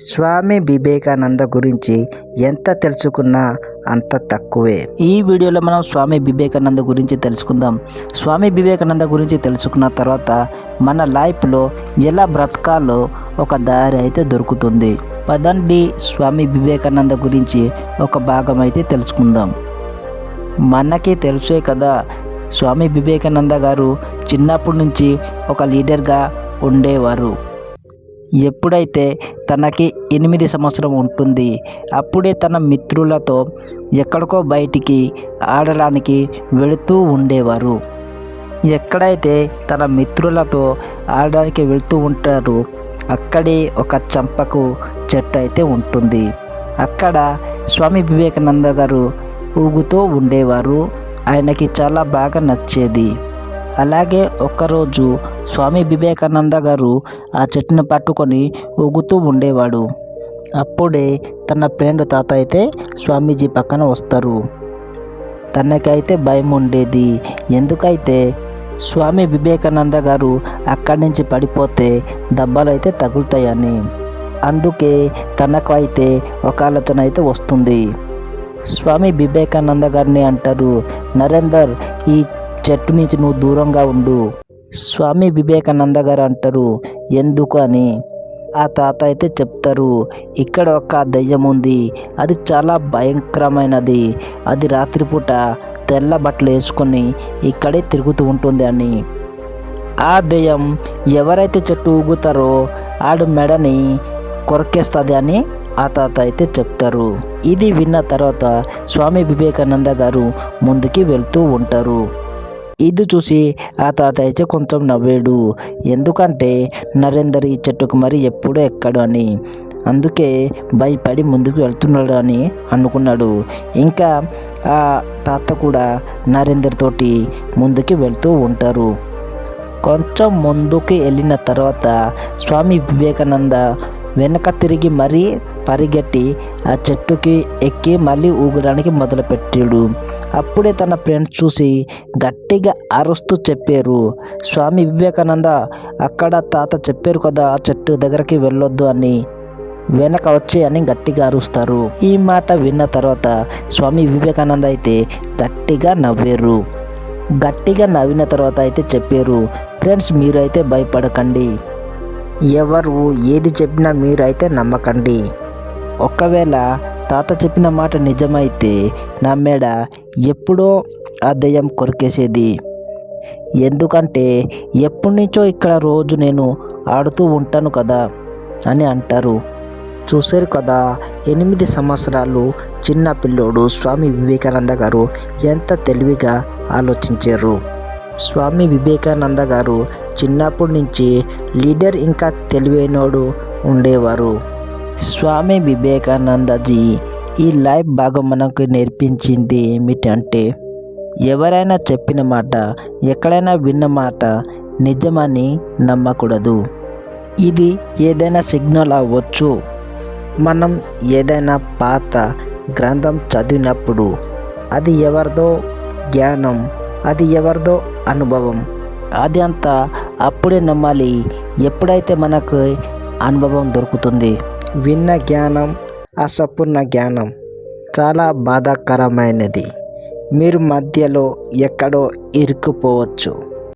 స్వామి వివేకానంద గురించి ఎంత తెలుసుకున్నా అంత తక్కువే. ఈ వీడియోలో మనం స్వామి వివేకానంద గురించి తెలుసుకుందాం. స్వామి వివేకానంద గురించి తెలుసుకున్న తర్వాత మన లైఫ్లో ఎలా బ్రతకాలో ఒక దారి అయితే దొరుకుతుంది. పదండి స్వామి వివేకానంద గురించి ఒక భాగం అయితే తెలుసుకుందాం. మనకి తెలుసే కదా, స్వామి వివేకానంద గారు చిన్నప్పటి నుంచి ఒక లీడర్గా ఉండేవారు. ఎప్పుడైతే తనకి 8 సంవత్సరం ఉంటుంది, అప్పుడే తన మిత్రులతో ఎక్కడికో బయటికి ఆడడానికి వెళుతూ ఉండేవారు. ఎక్కడైతే తన మిత్రులతో ఆడడానికి వెళుతూ ఉంటారో అక్కడే ఒక చంపకు చెట్టు అయితే ఉంటుంది. అక్కడ స్వామి వివేకానంద గారు ఊగుతూ ఉండేవారు. ఆయనకి చాలా బాగా నచ్చేది. అలాగే ఒక్కరోజు స్వామి వివేకానంద గారు ఆ చెట్టును పట్టుకొని ఊగుతూ ఉండేవాడు. అప్పుడే తన ఫ్రెండ్ తాత అయితే స్వామీజీ పక్కన వస్తారు. తనకైతే భయం ఉండేది. ఎందుకైతే స్వామి వివేకానంద గారు అక్కడి నుంచి పడిపోతే దెబ్బలు అయితే తగులుతాయని. అందుకే తనకు అయితే ఒక ఆలోచన అయితే వస్తుంది. స్వామి వివేకానంద గారిని అంటారు, నరేందర్, ఈ చెట్టు నుంచి నువ్వు దూరంగా ఉండు. స్వామి వివేకానంద గారు అంటారు, ఎందుకు అని. ఆ తాత అయితే చెప్తారు, ఇక్కడ ఒక దెయ్యం ఉంది, అది చాలా భయంకరమైనది. అది రాత్రిపూట తెల్ల బట్టలు వేసుకొని ఇక్కడే తిరుగుతూ ఉంటుంది అని. ఆ దెయ్యం ఎవరైతే చెట్టు ఊగుతారో ఆడు మెడని కొరకేస్తుంది అని ఆ తాత అయితే చెప్తారు. ఇది విన్న తర్వాత స్వామి వివేకానంద గారు ముందుకి వెళ్తూ ఉంటారు. ఇది చూసి ఆ తాత అయితే కొంచెం నవ్వాడు. ఎందుకంటే నరేందర్ ఈ చెట్టుకు మరి ఎప్పుడూ ఎక్కడు అని. అందుకే భయపడి ముందుకు వెళ్తున్నాడు అని అనుకున్నాడు. ఇంకా ఆ తాత కూడా నరేందర్ తోటి ముందుకి వెళ్తూ ఉంటారు. కొంచెం ముందుకు వెళ్ళిన తర్వాత స్వామి వివేకానంద వెనక తిరిగి మరీ పరిగెట్టి ఆ చెట్టుకి ఎక్కి మళ్ళీ ఊగడానికి మొదలుపెట్టాడు. అప్పుడే తన ఫ్రెండ్స్ చూసి గట్టిగా అరుస్తూ చెప్పారు, స్వామి వివేకానంద, అక్కడ తాత చెప్పారు కదా ఆ చెట్టు దగ్గరికి వెళ్ళొద్దు అని, వెనక వచ్చి అని గట్టిగా అరుస్తారు. ఈ మాట విన్న తర్వాత స్వామి వివేకానంద అయితే గట్టిగా నవ్వారు. గట్టిగా నవ్విన తర్వాత అయితే చెప్పారు, ఫ్రెండ్స్, మీరైతే భయపడకండి. ఎవరు ఏది చెప్పినా మీరైతే నమ్మకండి. ఒకవేళ తాత చెప్పిన మాట నిజమైతే నా మెడ ఎప్పుడో ఆ దెయ్యం కొరికేసేది. ఎందుకంటే ఎప్పటి నుంచో ఇక్కడ రోజు నేను ఆడుతూ ఉంటాను కదా అని అంటారు. చూశారు కదా, 8 సంవత్సరాలు చిన్న పిల్లోడు స్వామి వివేకానంద గారు ఎంత తెలివిగా ఆలోచించారు. స్వామి వివేకానంద గారు చిన్నప్పటి నుంచి లీడర్ ఇంకా తెలివైనోడు ఉండేవారు. స్వామి వివేకానందజీ ఈ లైఫ్ భాగం మనకు నేర్పించింది ఏమిటంటే, ఎవరైనా చెప్పిన మాట, ఎక్కడైనా విన్న మాట నిజమని నమ్మకూడదు. ఇది ఏదైనా సిగ్నల్ అవ్వచ్చు. మనం ఏదైనా పాత గ్రంథం చదివినప్పుడు అది ఎవరిదో జ్ఞానం, అది ఎవరిదో అనుభవం, అది అంతా అప్పుడే నమ్మాలి ఎప్పుడైతే మనకు అనుభవం దొరుకుతుంది. విన్న జ్ఞానం, అసంపూర్ణ జ్ఞానం చాలా బాధాకరమైనది. మీరు మధ్యలో ఎక్కడో ఇరుక్కుపోవచ్చు.